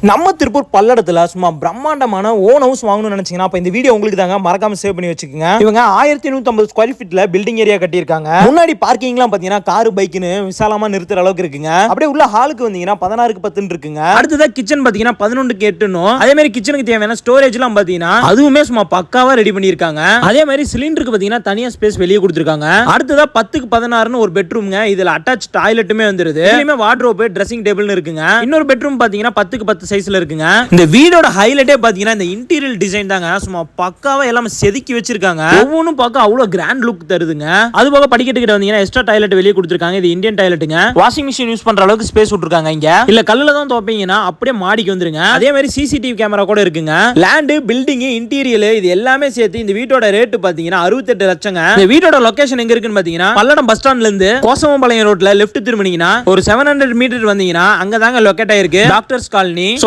நம்ம திருப்பூர் பல்லடத்துல சும்மா பிரம்மாண்டமான ஓன் ஹவுஸ் வாங்கணும்னு நினைச்சீங்கன்னா அப்ப இந்த வீடியோ உங்களுக்கு தாங்க, மறக்காம சேவ் பண்ணி வச்சுக்கோங்க. இவங்க 1150 ஸ்கொயர் ஃபீட்ல பில்டிங் ஏரியா கட்டியிருக்காங்க. முன்னாடி பார்க்கிங்லாம் பாத்தீங்கன்னா கார் பைக்னு விசாலமா நிறுத்துற அளவுக்கு இருக்குங்க. அப்படியே உள்ள ஹாலுக்கு வந்தீங்கன்னா 16க்கு 10 இருக்குங்க. அடுத்ததா கிச்சன் பாத்தீங்கன்னா 11க்கு 8. அதே மாதிரி கிச்சனுக்கு தேவையான ஸ்டோரேஜ் எல்லாம் பாத்தீங்கன்னா அதுவுமே சும்மா பக்காவா ரெடி பண்ணிருக்காங்க. அதே மாதிரி சிலிண்டருக்கு பாத்தீங்கன்னா தனியா ஸ்பேஸ் வெளியே கொடுத்திருக்காங்க. அடுத்ததா 10க்கு 16னு ஒரு பெட்ரூம்ங்க. இதுல அட்டாச் டாய்லெட்டுமே வந்துருது. இதுலயுமே வார்ட்ரோப், ட்ரெஸ்ஸிங் டேபிள்னு இருக்குங்க. இன்னொரு பெட்ரூம் பாத்தீங்கன்னா 10க்கு 10 சைஸ்ல இருக்குங்க. இந்த வீடோட ஹைலைட்டே பாத்தீங்கன்னா இந்த இன்டீரியர் டிசைன் தாங்க. சும்மா பக்காவா எல்லாம் செதுக்கி வச்சிருக்காங்க. ஒவ்வொன்னும் பார்க்க அவ்வளவு கிராண்ட் லுக் தருதுங்க. அது போக படிக்கட்டு கிட்ட வந்தீங்கன்னா எக்ஸ்ட்ரா டாய்லெட் வெளியே கொடுத்திருக்காங்க. இது இந்தியன் டாய்லெட்டுங்க. வாஷிங் மிஷின் யூஸ் பண்ற அளவுக்கு ஸ்பேஸ் விட்டுருக்காங்க. இங்க இல்ல கல்லுல தான் துவைப்பீங்கன்னா அப்படியே மாடிக்கு வந்துருங்க. அதே மாதிரி சிசிடிவி கேமரா கூட இருக்குங்க. லேண்ட், பில்டிங், இன்டீரியர் இது எல்லாமே சேர்த்து இந்த வீட்டோட ரேட் பாத்தீங்கன்னா 68 லட்சங்க. இந்த வீட்டோட லொகேஷன் எங்க இருக்குன்னு பாத்தீங்கன்னா பல்லடம் பஸ் ஸ்டாண்ட்ல இருந்து கோசவம்பாளையம் ரோட்ல லெஃப்ட் திரும்பினீங்கன்னா ஒரு 700 மீட்டர் வந்தீங்கன்னா அங்க தாங்க லொகேட் ஆயிருக்கு டாக்டர்ஸ் காலனி.